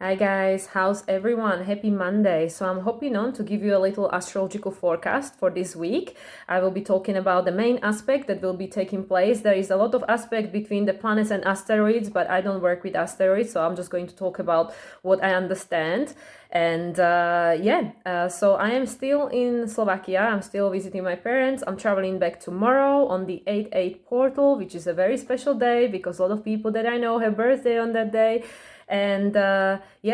Hi guys, how's everyone? Happy Monday. So I'm hopping on to give you a little astrological forecast for this week. I will be talking about the main aspect that will be taking place. There is a lot of aspect between the planets and asteroids, but I don't work with asteroids, so I'm just going to talk about what I understand. And so I am still in Slovakia. I'm still visiting my parents. I'm traveling back tomorrow on the 8/8 portal, which is a very special day because a lot of people that I know have birthday on that day. And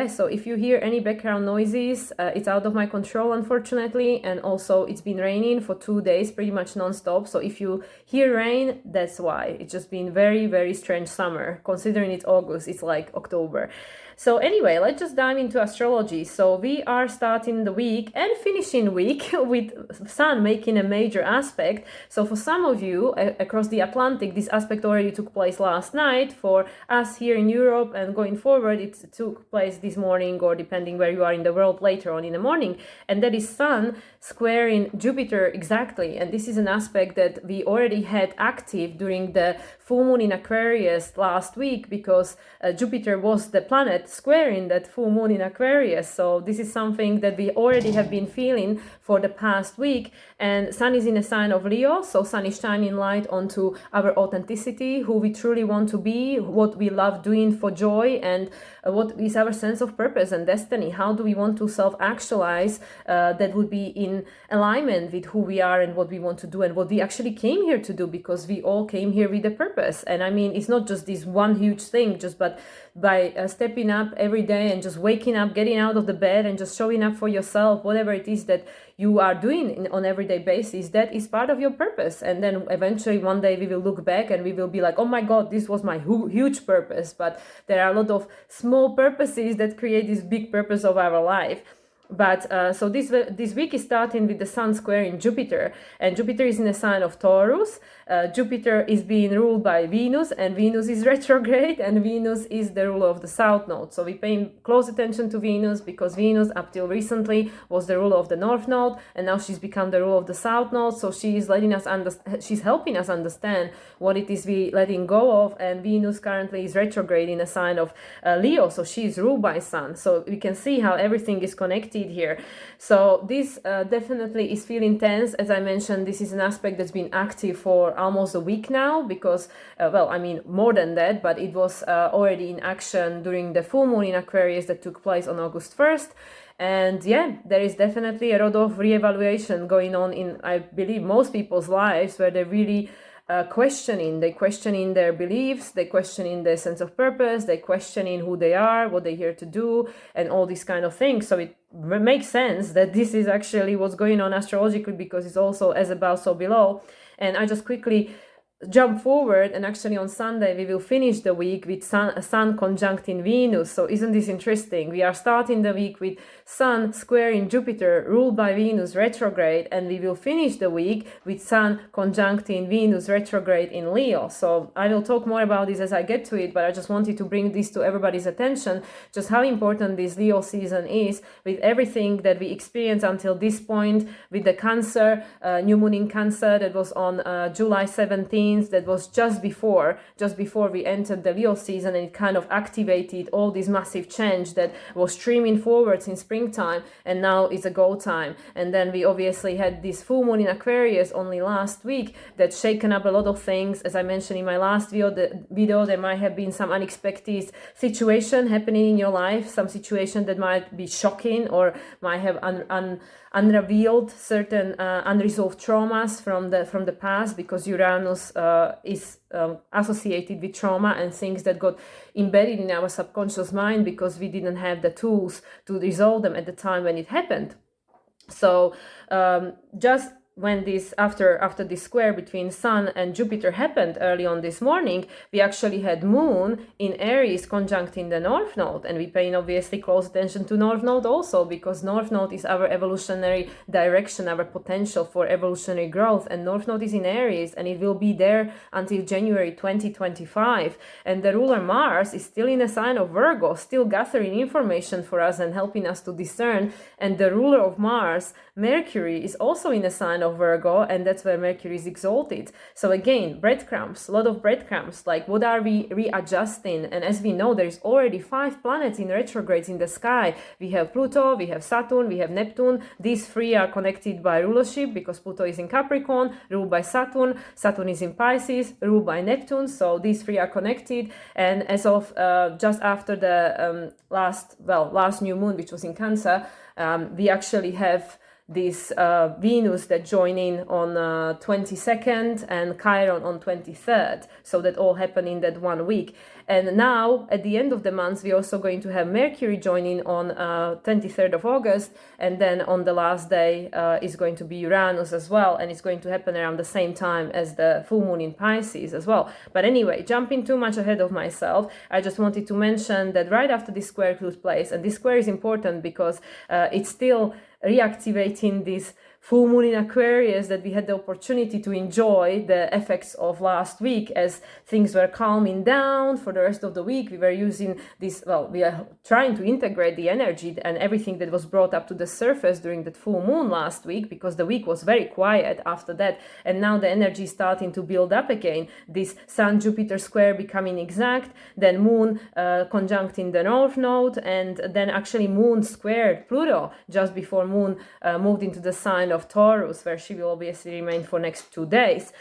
so if you hear any background noises, it's out of my control, unfortunately. And also it's been raining for 2 days, pretty much non-stop. So if you hear rain, that's why. It's just been very, very strange summer. Considering it's August, it's like October. So anyway, let's just dive into astrology. So we are starting the week and finishing week with Sun making a major aspect. So for some of you across the Atlantic, this aspect already took place last night. For us here in Europe and going forward, it took place this morning, or depending where you are in the world, later on in the morning. And that is Sun squaring Jupiter exactly. And this is an aspect that we already had active during the full moon in Aquarius last week, because Jupiter was the planet squaring that full moon in Aquarius. So this is something that we already have been feeling for the past week. And Sun is in a sign of Leo, so Sun is shining light onto our authenticity, who we truly want to be, what we love doing for joy, and what is our sense of purpose and destiny. How do we want to self-actualize that would be in alignment with who we are and what we want to do and what we actually came here to do, because we all came here with a purpose. And I mean, it's not just this one huge thing, but by stepping up every day and just waking up, getting out of the bed and just showing up for yourself, whatever it is that you are doing on everyday basis, that is part of your purpose. And then eventually one day we will look back and we will be like, oh my God, this was my huge purpose. But there are a lot of small purposes that create this big purpose of our life. But so this week is starting with the Sun square in Jupiter, and Jupiter is in a sign of Taurus. Jupiter is being ruled by Venus, and Venus is retrograde, and Venus is the ruler of the South Node. So we pay close attention to Venus, because Venus up till recently was the ruler of the North Node, and now she's become the ruler of the South Node. So she is she's helping us understand what it is we letting go of. And Venus currently is retrograde in a sign of Leo, so she is ruled by Sun. So we can see how everything is connected here. So this definitely is feeling tense. As I mentioned, this is an aspect that's been active for almost a week now, because more than that, but it was already in action during the full moon in Aquarius that took place on August 1st. And there is definitely a lot of reevaluation going on in, I believe, most people's lives, where they really questioning their beliefs, they questioning their sense of purpose, they questioning who they are, what they're here to do, and all these kind of things. So it makes sense that this is actually what's going on astrologically, because it's also as above so below. And I just quickly jump forward, and actually on Sunday we will finish the week with Sun conjuncting Venus. So isn't this interesting? We are starting the week with Sun squaring Jupiter, ruled by Venus retrograde, and we will finish the week with Sun conjuncting Venus retrograde in Leo. So I will talk more about this as I get to it, but I just wanted to bring this to everybody's attention, just how important this Leo season is, with everything that we experienced until this point, with the Cancer, new moon in Cancer that was on July 17th. That was just before we entered the Leo season, and it kind of activated all this massive change that was streaming forwards in springtime, and now it's a go time. And then we obviously had this full moon in Aquarius only last week that shaken up a lot of things. As I mentioned in my last video, there might have been some unexpected situation happening in your life, some situation that might be shocking or might have unrevealed certain unresolved traumas from the past, because Uranus is associated with trauma and things that got embedded in our subconscious mind because we didn't have the tools to resolve them at the time when it happened. So just when this after this square between Sun and Jupiter happened early on this morning, we actually had Moon in Aries conjuncting the North Node, and we paying obviously close attention to North Node also, because North Node is our evolutionary direction, our potential for evolutionary growth, and North Node is in Aries, and it will be there until January 2025. And the ruler Mars is still in a sign of Virgo, still gathering information for us and helping us to discern. And the ruler of Mars, Mercury, is also in a sign of of Virgo, and that's where Mercury is exalted. So again, breadcrumbs, a lot of breadcrumbs, like what are we readjusting? And as we know, there is already 5 planets in retrogrades in the sky. We have Pluto, we have Saturn, we have Neptune. These 3 are connected by rulership because Pluto is in Capricorn, ruled by Saturn. Saturn is in Pisces, ruled by Neptune. So these 3 are connected. And as of just after the last new moon, which was in Cancer, we actually have this Venus that join in on 22nd and Chiron on 23rd. So that all happened in that 1 week. And now at the end of the month, we're also going to have Mercury joining on 23rd of August. And then on the last day is going to be Uranus as well. And it's going to happen around the same time as the full moon in Pisces as well. But anyway, jumping too much ahead of myself, I just wanted to mention that right after this square took place, and this square is important because it's still reactivating this full moon in Aquarius that we had the opportunity to enjoy the effects of last week as things were calming down for the rest of the week. We were using this, we are trying to integrate the energy and everything that was brought up to the surface during that full moon last week, because the week was very quiet after that. And now the energy is starting to build up again. This Sun-Jupiter square becoming exact, then moon conjuncting the North Node, and then actually moon squared Pluto just before moon moved into the sign of Taurus, where she will obviously remain for next 2 days.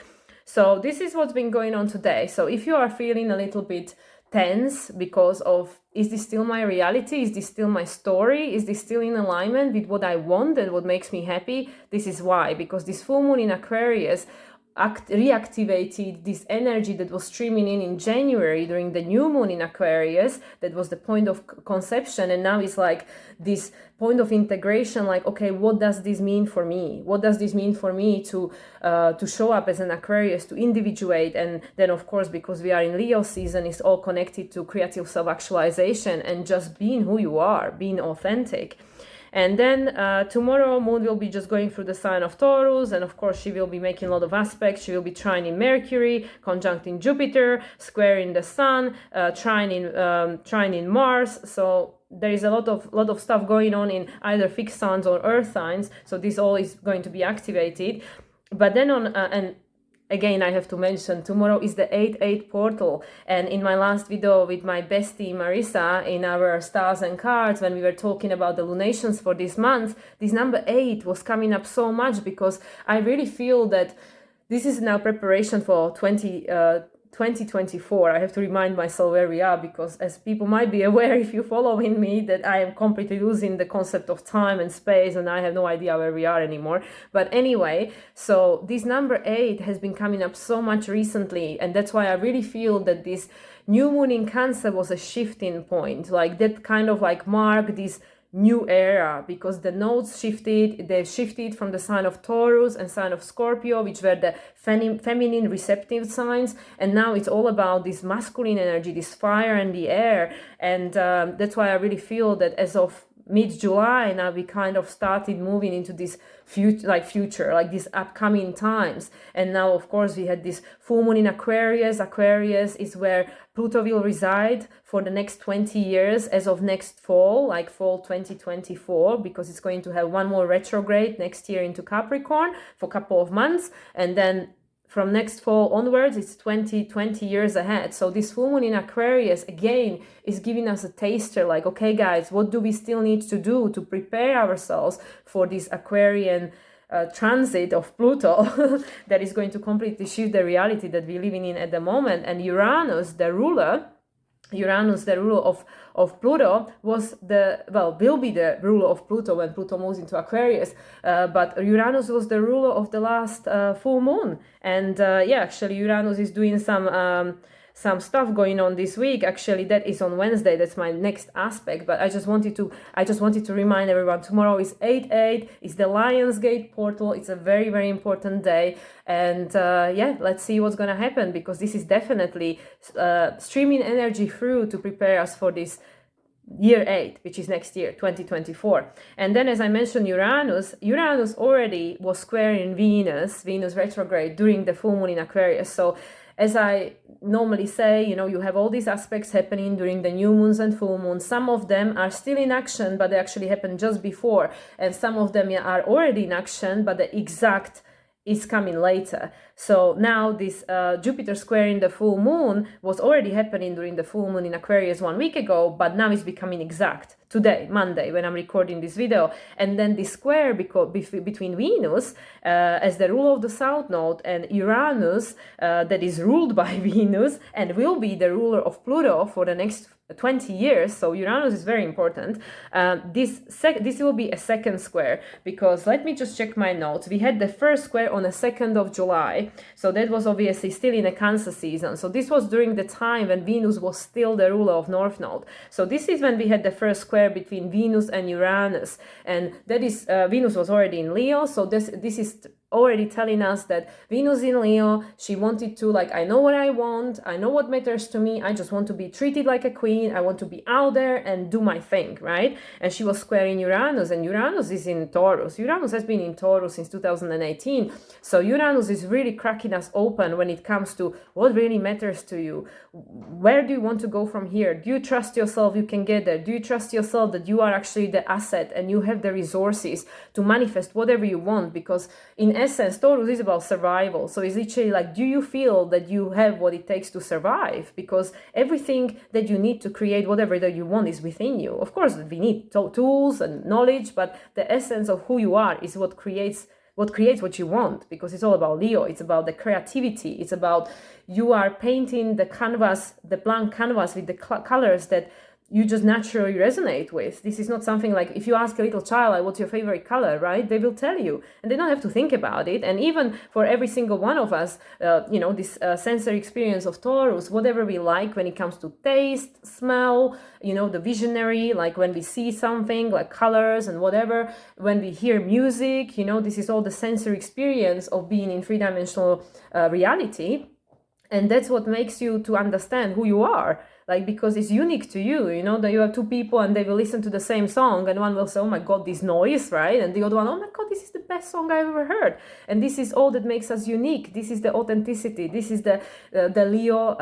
So this is what's been going on today. So if you are feeling a little bit tense because of, is this still my reality? Is this still my story? Is this still in alignment with what I want and what makes me happy? This is why, because this full moon in Aquarius reactivated this energy that was streaming in January during the new moon in Aquarius. That was the point of conception, and now it's like this point of integration, like, okay, what does this mean for me? What does this mean for me to show up as an Aquarius, to individuate? And then of course, because we are in Leo season, it's all connected to creative self-actualization and just being who you are, being authentic. And then tomorrow, moon will be just going through the sign of Taurus. And of course, she will be making a lot of aspects. She will be trining Mercury, conjuncting Jupiter, squaring the sun, trining Mars. So there is a lot of stuff going on in either fixed signs or earth signs. So this all is going to be activated. But then and again, I have to mention, tomorrow is the 8-8 portal. And in my last video with my bestie Marissa in our stars and cards, when we were talking about the lunations for this month, this number 8 was coming up so much because I really feel that this is now preparation for 2024. I have to remind myself where we are, because as people might be aware, if you following me, that I am completely losing the concept of time and space, and I have no idea where we are anymore. But anyway, so this number 8 has been coming up so much recently, and that's why I really feel that this new moon in Cancer was a shifting point, like that kind of like mark this new era, because the nodes shifted. They shifted from the sign of Taurus and sign of Scorpio, which were the feminine receptive signs, and now it's all about this masculine energy, this fire and the air. And that's why I really feel that as of mid-July now we kind of started moving into this future, like these upcoming times. And now of course we had this full moon in Aquarius. Aquarius is where Pluto will reside for the next 20 years as of next fall, like fall 2024, because it's going to have one more retrograde next year into Capricorn for a couple of months, and then from next fall onwards, it's 20 years ahead. So this full moon in Aquarius, again, is giving us a taster, like, okay, guys, what do we still need to do to prepare ourselves for this Aquarian transit of Pluto that is going to completely shift the reality that we're living in at the moment. And Uranus, the ruler of Pluto, will be the ruler of Pluto when Pluto moves into Aquarius. But Uranus was the ruler of the last full moon. And actually Uranus is doing some stuff going on this week. Actually, that is on Wednesday. That's my next aspect. But I just wanted to remind everyone, tomorrow is 8-8. It's the Lionsgate portal. It's a very, very important day. And let's see what's going to happen, because this is definitely streaming energy through to prepare us for this year 8, which is next year, 2024. And then, as I mentioned, Uranus already was squaring Venus retrograde during the full moon in Aquarius. So as I normally say, you have all these aspects happening during the new moons and full moons. Some of them are still in action, but they actually happened just before. And some of them are already in action, but the exact is coming later. So now this Jupiter square in the full moon was already happening during the full moon in Aquarius 1 week ago, but now it's becoming exact today, Monday, when I'm recording this video. And then the square between Venus as the ruler of the south node and Uranus that is ruled by Venus and will be the ruler of Pluto for the next 20 years. So Uranus is very important. This will be a second square, because let me just check my notes. We had the first square on the 2nd of July. So that was obviously still in a Cancer season. So this was during the time when Venus was still the ruler of North Node. So this is when we had the first square between Venus and Uranus. And that is, Venus was already in Leo. So this is already telling us that Venus in Leo, she wanted to, like, I know what I want, I know what matters to me, I just want to be treated like a queen, I want to be out there and do my thing, right? And she was squaring Uranus, and Uranus is in Taurus. Uranus has been in Taurus since 2018. So Uranus is really cracking us open when it comes to what really matters to you. Where do you want to go from here? Do you trust yourself you can get there? Do you trust yourself that you are actually the asset and you have the resources to manifest whatever you want? Because in essence, Taurus is about survival. So it's literally like, do you feel that you have what it takes to survive? Because everything that you need to create whatever that you want is within you. Of course, we need tools and knowledge, but the essence of who you are is what creates what you want, because it's all about Leo. It's about the creativity. It's about you are painting the canvas, the blank canvas with the colors that you just naturally resonate with. This is not something like, if you ask a little child, like, what's your favorite color, right? They will tell you, and they don't have to think about it. And even for every single one of us, this sensory experience of Taurus, whatever we like when it comes to taste, smell, the visionary, like when we see something like colors and whatever, when we hear music, this is all the sensory experience of being in three-dimensional reality. And that's what makes you to understand who you are. Like, because it's unique to you, that you have two people and they will listen to the same song, and one will say, oh my God, this noise, right? And the other one, oh my God, this is the best song I've ever heard. And this is all that makes us unique. This is the authenticity. This is the Leo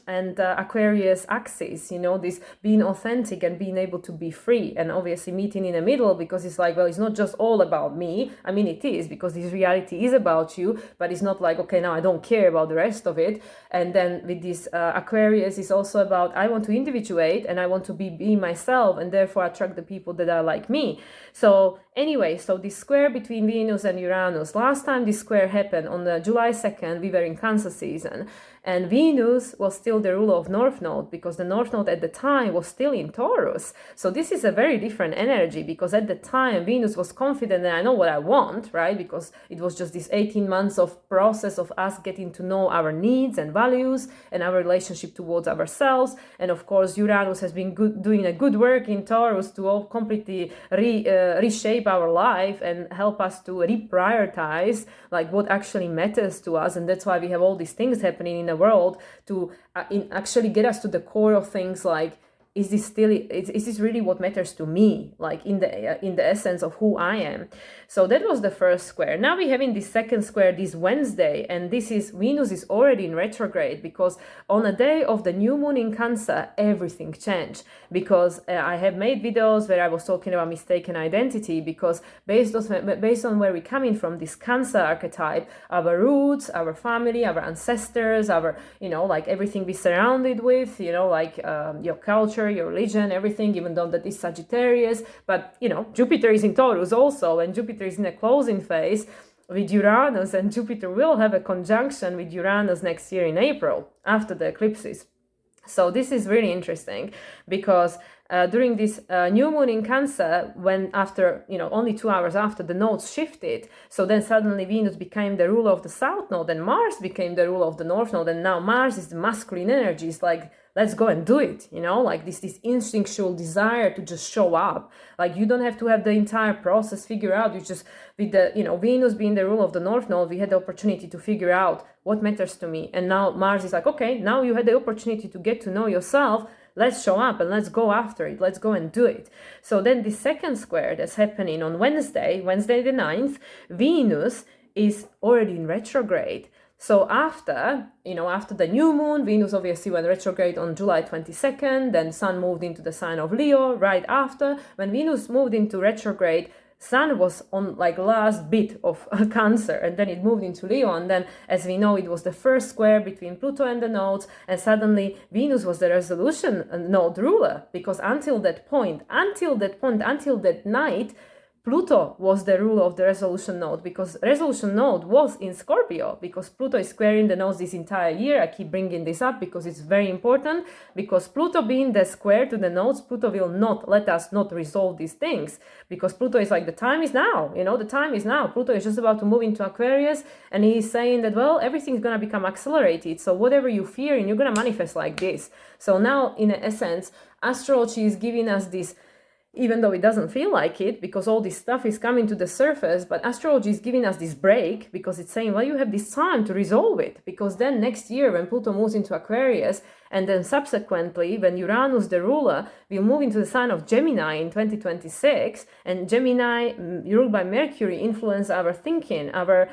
and Aquarius axis, this being authentic and being able to be free, and obviously meeting in the middle, because it's like, well, it's not just all about me. I mean, it is, because this reality is about you, but it's not like, okay, now I don't care about the rest of it. And then with this Aquarius, is also about, I want to individuate and I want to be myself, and therefore attract the people that are like me. So anyway, so this square between Venus and Uranus, last time this square happened on the July 2nd, we were in Cancer season, and Venus was still the ruler of North Node, because the North Node at the time was still in Taurus. So this is a very different energy, because at the time Venus was confident that I know what I want, right? Because it was just this 18 months of process of us getting to know our needs and values and our relationship towards ourselves. And of course, Uranus has been doing a good work in Taurus to all completely reshape our life and help us to reprioritize like what actually matters to us. And that's why we have all these things happening in the world to actually get us to the core of things, like, is this really what matters to me, like in the essence of who I am? So that was the first square. Now we have in the second square this Wednesday, and this is Venus is already in retrograde, because on a day of the new moon in Cancer, everything changed. Because I have made videos where I was talking about mistaken identity, because based on where we're coming from, this Cancer archetype, our roots, our family, our ancestors, our like everything we surrounded with, like your culture, your religion, everything, even though that is Sagittarius. But Jupiter is in Taurus also, and Jupiter is in a closing phase with Uranus, and Jupiter will have a conjunction with Uranus next year in April after the eclipses. So this is really interesting, because during this new moon in Cancer, when after only 2 hours after, the nodes shifted, so then suddenly Venus became the ruler of the south node and Mars became the ruler of the north node, and now Mars is the masculine energy. It's like, let's go and do it, like this instinctual desire to just show up. Like, you don't have to have the entire process figured out. You just, with the Venus being the ruler of the north node, we had the opportunity to figure out what matters to me. And now Mars is like, okay, now you had the opportunity to get to know yourself. Let's show up and let's go after it. Let's go and do it. So then the second square that's happening on Wednesday the 9th, Venus is already in retrograde. So after the new moon, Venus obviously went retrograde on July 22nd, then Sun moved into the sign of Leo right after. When Venus moved into retrograde, Sun was on like last bit of Cancer, and then it moved into Leo, and then as we know it was the first square between Pluto and the nodes, and suddenly Venus was the resolution node ruler, because until that night, Pluto was the ruler of the resolution node, because resolution node was in Scorpio, because Pluto is squaring the nodes this entire year. I keep bringing this up because it's very important, because Pluto being the square to the nodes, Pluto will not let us not resolve these things, because Pluto is like, the time is now, the time is now. Pluto is just about to move into Aquarius, and he's saying that, well, everything's going to become accelerated. So whatever you fear, and you're going to manifest like this. So now, in essence, astrology is giving us this, even though it doesn't feel like it, because all this stuff is coming to the surface, but astrology is giving us this break, because it's saying, well, you have this time to resolve it, because then next year when Pluto moves into Aquarius, and then subsequently when Uranus, the ruler, will move into the sign of Gemini in 2026, and Gemini, ruled by Mercury, influence our thinking, our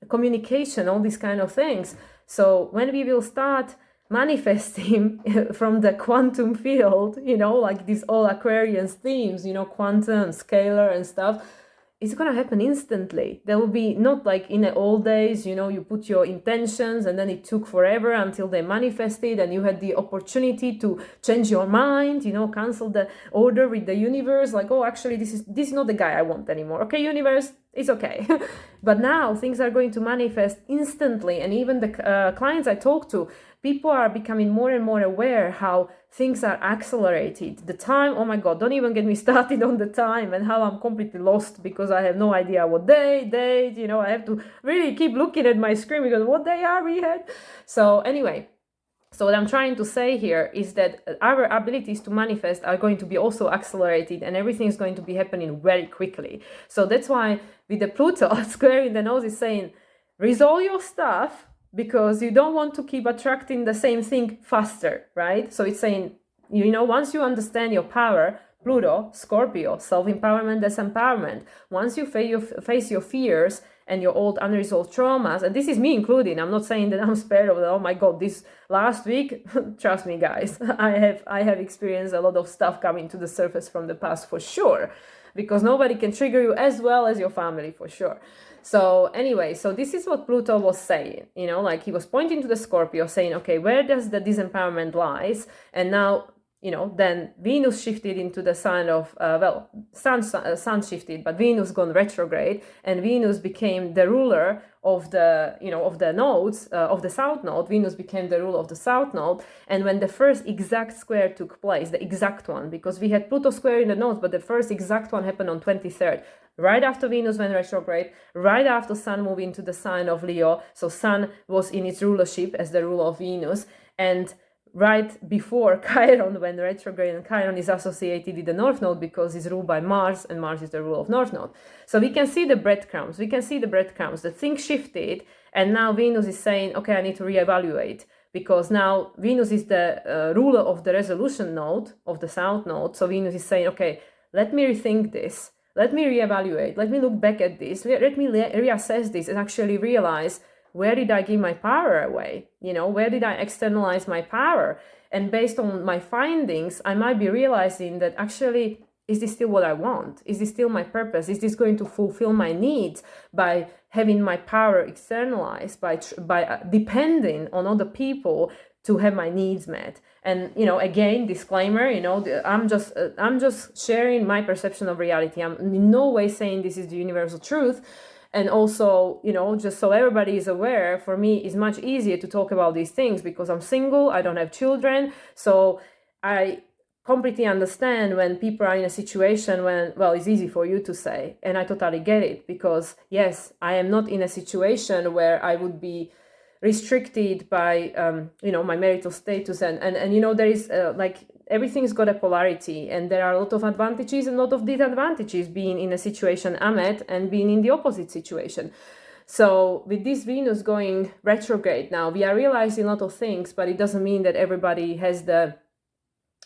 communication, all these kind of things. So when we will start manifesting from the quantum field, like these all Aquarian themes, quantum, scalar and stuff, it's gonna happen instantly. There will be not like in the old days, you put your intentions and then it took forever until they manifested, and you had the opportunity to change your mind, cancel the order with the universe, like, oh, actually this is not the guy I want anymore. Okay, universe, it's okay. But now things are going to manifest instantly, and even the clients I talk to, people are becoming more and more aware how things are accelerated. The time, oh my God, don't even get me started on the time and how I'm completely lost, because I have no idea what date, I have to really keep looking at my screen because what day are we at? So anyway, so what I'm trying to say here is that our abilities to manifest are going to be also accelerated, and everything is going to be happening very quickly. So that's why with the Pluto squaring the nose is saying, resolve your stuff, because you don't want to keep attracting the same thing faster, right? So it's saying, once you understand your power, Pluto, Scorpio, self-empowerment, disempowerment, once you face your fears and your old unresolved traumas, and this is me including, I'm not saying that I'm spared of it. Oh my God, this last week, trust me guys, I have experienced a lot of stuff coming to the surface from the past for sure, because nobody can trigger you as well as your family for sure. So anyway, so this is what Pluto was saying, like he was pointing to the Scorpio saying, okay, where does the disempowerment lies? And now, then Venus shifted into the sign of, Sun shifted, but Venus gone retrograde, and Venus became the ruler of the, of the nodes, of the south node. Venus became the ruler of the south node. And when the first exact square took place, the exact one, because we had Pluto square in the nodes, but the first exact one happened on 23rd. Right after Venus went retrograde, right after Sun moved into the sign of Leo. So Sun was in its rulership as the ruler of Venus. And right before Chiron went retrograde, and Chiron is associated with the North Node because it's ruled by Mars, and Mars is the ruler of North Node. So we can see the breadcrumbs. The thing shifted, and now Venus is saying, okay, I need to reevaluate, because now Venus is the ruler of the resolution node, of the South Node. So Venus is saying, okay, let me rethink this. Let me reevaluate, let me look back at this, let me reassess this and actually realize, where did I give my power away? Where did I externalize my power? And based on my findings, I might be realizing that actually, is this still what I want? Is this still my purpose? Is this going to fulfill my needs by having my power externalized, by depending on other people to have my needs met? And again, disclaimer, I'm just sharing my perception of reality. I'm in no way saying this is the universal truth. And also, just so everybody is aware, for me it's much easier to talk about these things because I'm single, I don't have children. So I completely understand when people are in a situation when, well, it's easy for you to say, and I totally get it, because yes, I am not in a situation where I would be restricted by my marital status, and there is like everything's got a polarity, and there are a lot of advantages and a lot of disadvantages being in a situation I'm at and being in the opposite situation. So with this Venus going retrograde now, we are realizing a lot of things, but it doesn't mean that everybody has the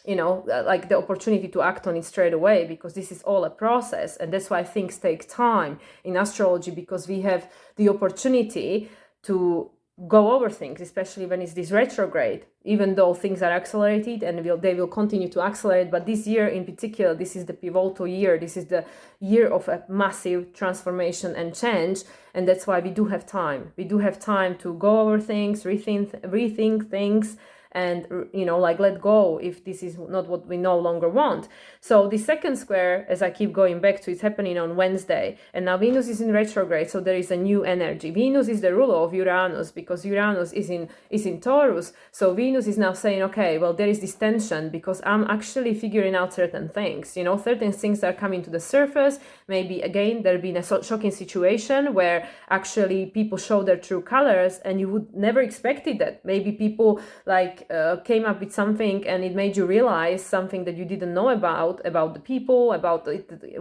like the opportunity to act on it straight away, because this is all a process, and that's why things take time in astrology, because we have the opportunity to go over things, especially when it's this retrograde, even though things are accelerated and they will continue to accelerate. But this year in particular, this is the pivotal year. This is the year of a massive transformation and change. And that's why we do have time. We do have time to go over things, rethink things, and, you know, like let go if this is not what we no longer want. So the second square, as I keep going back to, it's happening on Wednesday, and now Venus is in retrograde, so there is a new energy. Venus is the ruler of Uranus, because Uranus is in Taurus. So Venus is now saying, okay, well, there is this tension because I'm actually figuring out certain things. You know, certain things are coming to the surface. Maybe again there'll be a shocking situation where actually people show their true colors, and you would never expected that. Maybe people like came up with something and it made you realize something that you didn't know about the people, about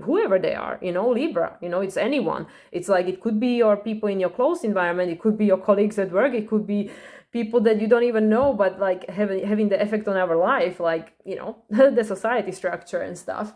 whoever they are, you know. Libra, you know, it's anyone. It's like, it could be your people in your close environment, it could be your colleagues at work, it could be people that you don't even know, but like having the effect on our life, like, you know, the society structure and stuff.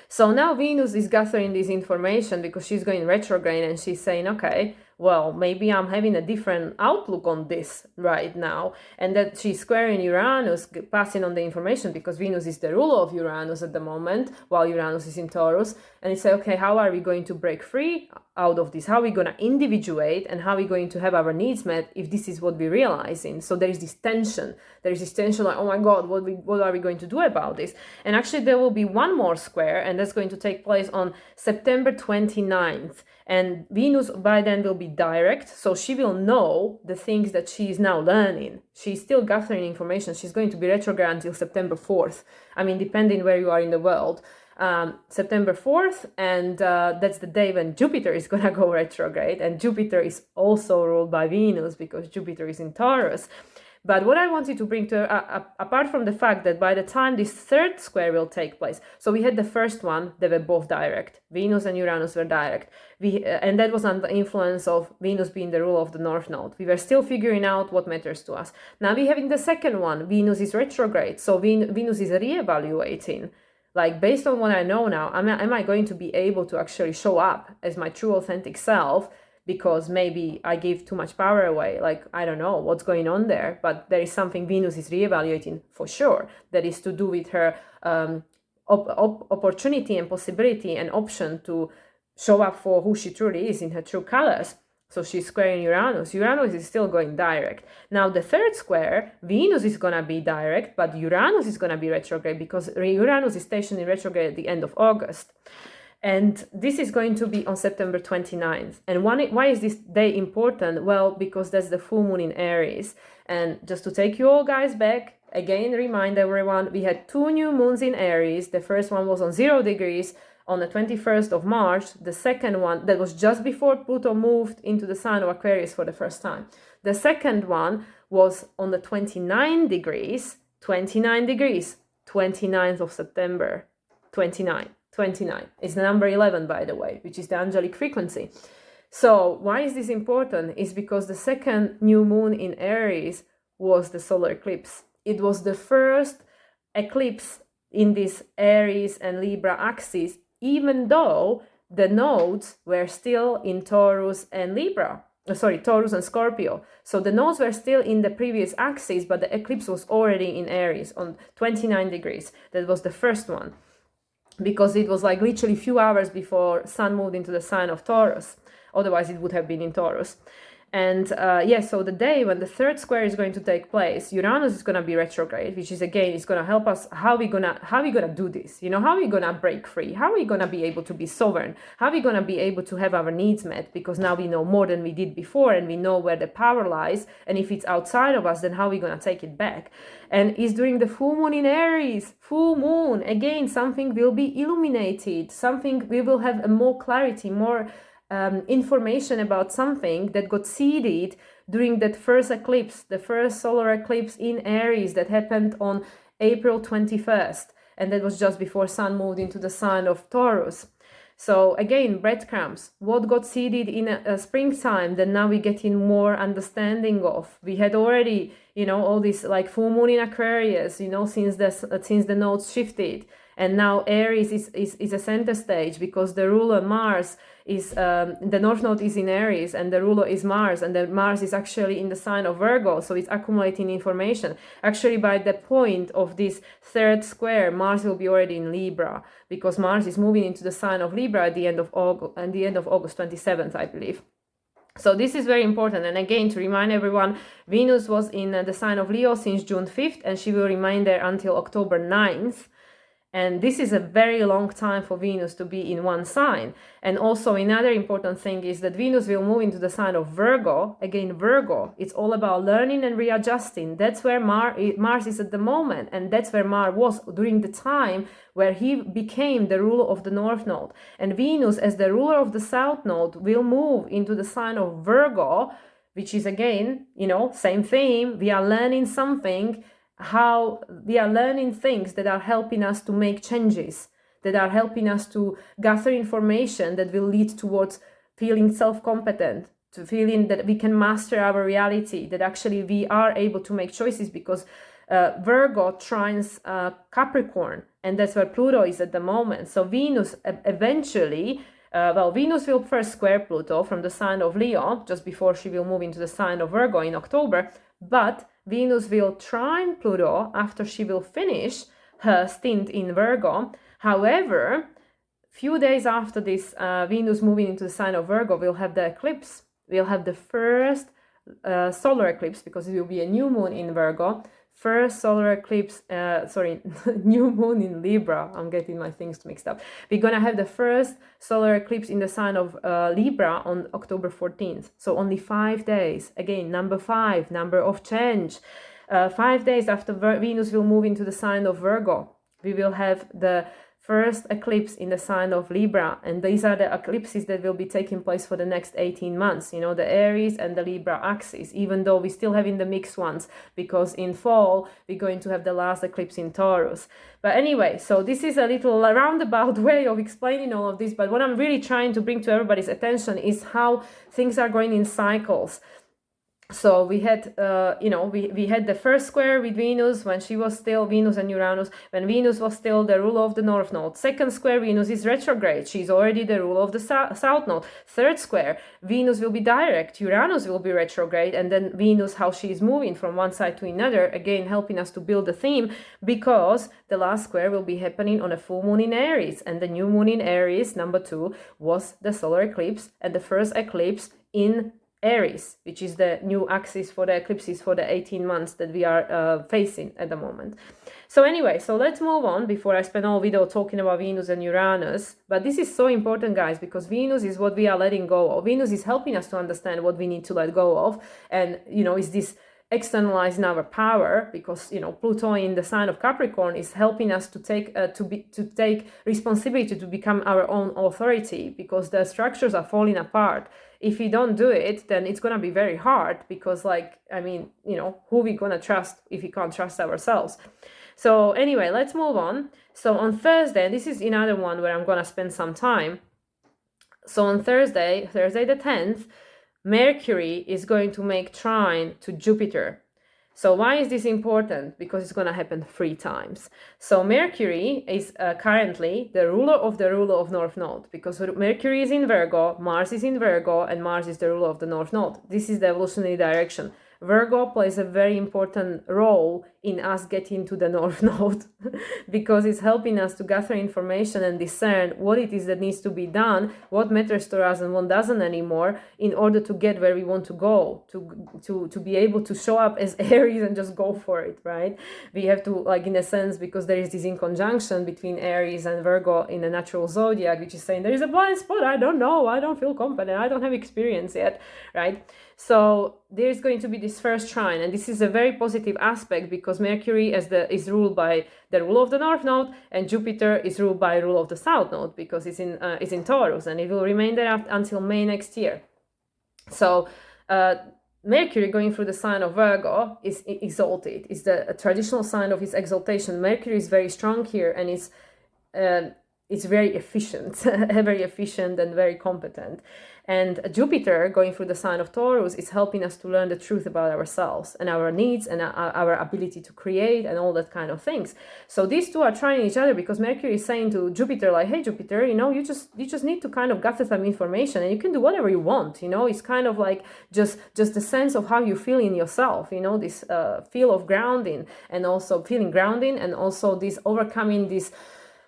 So now Venus is gathering this information because she's going retrograde, and she's saying, okay, well, maybe I'm having a different outlook on this right now. And that she's squaring Uranus, passing on the information, because Venus is the ruler of Uranus at the moment, while Uranus is in Taurus. And it's like, okay, how are we going to break free out of this? How are we going to individuate, and how are we going to have our needs met if this is what we're realizing? So there is this tension. There is this tension like, oh my God, what are we going to do about this? And actually there will be one more square, and that's going to take place on September 29th. And Venus by then will be direct, so she will know the things that she is now learning. She's still gathering information. She's going to be retrograde until September 4th. I mean, depending where you are in the world. September 4th, and that's the day when Jupiter is going to go retrograde. And Jupiter is also ruled by Venus, because Jupiter is in Taurus. But what I wanted to bring to, apart from the fact that by the time this third square will take place, so we had the first one, they were both direct. Venus and Uranus were direct. And that was under the influence of Venus being the ruler of the North Node. We were still figuring out what matters to us. Now we have in the second one, Venus is retrograde. So Venus is reevaluating. Like, based on what I know now, am I going to be able to actually show up as my true authentic self? Because maybe I gave too much power away. Like, I don't know what's going on there, but there is something Venus is reevaluating for sure, that is to do with her opportunity and possibility and option to show up for who she truly is in her true colors. So she's squaring Uranus. Uranus is still going direct. Now the third square, Venus is going to be direct, but Uranus is going to be retrograde, because Uranus is stationed in retrograde at the end of August. And this is going to be on September 29th. And why is this day important? Well, because that's the full moon in Aries. And just to take you all guys back, again, remind everyone, we had 2 new moons in Aries. The first one was on 0 degrees on the 21st of March. The second one, that was just before Pluto moved into the sign of Aquarius for the first time. The second one was on the 29 degrees, 29th of September, 29. It's the number 11, by the way, which is the angelic frequency. So why is this important? It's because the second new moon in Aries was the solar eclipse. It was the first eclipse in this Aries and Libra axis, even though the nodes were still in Taurus and Taurus and Scorpio. So the nodes were still in the previous axis, but the eclipse was already in Aries on 29 degrees. That was the first one, because it was like literally a few hours before Sun moved into the sign of Taurus. Otherwise it would have been in Taurus. And so the day when the third square is going to take place, Uranus is going to be retrograde, which is, again, is going to help us. How we gonna do this? You know, how are we going to break free? How are we going to be able to be sovereign? How are we going to be able to have our needs met? Because now we know more than we did before, and we know where the power lies. And if it's outside of us, then how are we going to take it back? And it's during the full moon in Aries. Full moon, again, something will be illuminated. Something, we will have a more clarity, more information about something that got seeded during that first eclipse, the first solar eclipse in Aries that happened on April 21st. And that was just before Sun moved into the sign of Taurus. So again, breadcrumbs, what got seeded in a springtime that now we get in more understanding of. We had already, all this like full moon in Aquarius, since the nodes shifted. And now Aries is a center stage, because the ruler Mars is, the North Node is in Aries, and the ruler is Mars, and the Mars is actually in the sign of Virgo, so it's accumulating information. Actually, by the point of this third square, Mars will be already in Libra, because Mars is moving into the sign of Libra at the end of August 27th, I believe. So this is very important. And again, to remind everyone, Venus was in the sign of Leo since June 5th, and she will remain there until October 9th. And this is a very long time for Venus to be in one sign. And also another important thing is that Venus will move into the sign of Virgo. Again, Virgo, it's all about learning and readjusting. That's where Mars is at the moment. And that's where Mars was during the time where he became the ruler of the North Node. And Venus, as the ruler of the South Node, will move into the sign of Virgo, which is, again, same theme. We are learning something, how we are learning things that are helping us to make changes, that are helping us to gather information that will lead towards feeling self-competent, to feeling that we can master our reality, that actually we are able to make choices, because Virgo trines Capricorn, and that's where Pluto is at the moment. So Venus eventually, Venus will first square Pluto from the sign of Leo, just before she will move into the sign of Virgo in October, but Venus will trine Pluto after she will finish her stint in Virgo. However, few days after this Venus moving into the sign of Virgo, we'll have the eclipse. We'll have the first solar eclipse, because it will be a new moon in Virgo. First solar eclipse, new moon in Libra. I'm getting my things mixed up. We're going to have the first solar eclipse in the sign of Libra on October 14th. So only 5 days. Again, number 5, number of change. 5 days after Venus will move into the sign of Virgo, we will have the first eclipse in the sign of Libra, and these are the eclipses that will be taking place for the next 18 months, the Aries and the Libra axis, even though we still have in the mixed ones, because in fall we're going to have the last eclipse in Taurus. But anyway, so this is a little roundabout way of explaining all of this, but what I'm really trying to bring to everybody's attention is how things are going in cycles. So we had, we had the first square with Venus when she was still Venus and Uranus, when Venus was still the ruler of the North Node. Second square, Venus is retrograde. She's already the ruler of the South Node. Third square, Venus will be direct. Uranus will be retrograde. And then Venus, how she is moving from one side to another, again, helping us to build the theme, because the last square will be happening on a full moon in Aries. And the new moon in Aries, number 2, was the solar eclipse, and the first eclipse in Aries, which is the new axis for the eclipses for the 18 months that we are facing at the moment. So anyway, so let's move on before I spend all video talking about Venus and Uranus. But this is so important, guys, because Venus is what we are letting go of. Venus is helping us to understand what we need to let go of. And, is this externalizing our power, because Pluto in the sign of Capricorn is helping us to take responsibility, to become our own authority, because the structures are falling apart. If we don't do it, then it's gonna be very hard, because who we gonna trust if we can't trust ourselves? So anyway, let's move on. So on Thursday, and this is another one where I'm gonna spend some time. So on Thursday the 10th, Mercury is going to make trine to Jupiter. So why is this important? Because it's going to happen 3 times. So Mercury is currently the ruler of North Node, because Mercury is in Virgo, Mars is in Virgo, and Mars is the ruler of the North Node. This is the evolutionary direction. Virgo plays a very important role in us getting to the North Node because it's helping us to gather information and discern what it is that needs to be done, what matters to us and what doesn't anymore, in order to get where we want to go, to be able to show up as Aries and just go for it, right? We have to, in a sense, because there is this inconjunction between Aries and Virgo in the natural zodiac, which is saying there is a blind spot, I don't know, I don't feel competent, I don't have experience yet, right? So there's going to be this first trine, and this is a very positive aspect because Mercury is ruled by the rule of the North Node, and Jupiter is ruled by rule of the South Node because it's in Taurus, and it will remain there until May next year. So Mercury going through the sign of Virgo is exalted. It's the traditional sign of his exaltation. Mercury is very strong here, and it's very efficient, very efficient and very competent. And Jupiter going through the sign of Taurus is helping us to learn the truth about ourselves and our needs and our ability to create and all that kind of things. So these two are trying each other because Mercury is saying to Jupiter, like, hey, Jupiter, you just need to kind of gather some information and you can do whatever you want. It's kind of like just the sense of how you feel in yourself, this feel of grounding and also feeling grounding, and also this overcoming this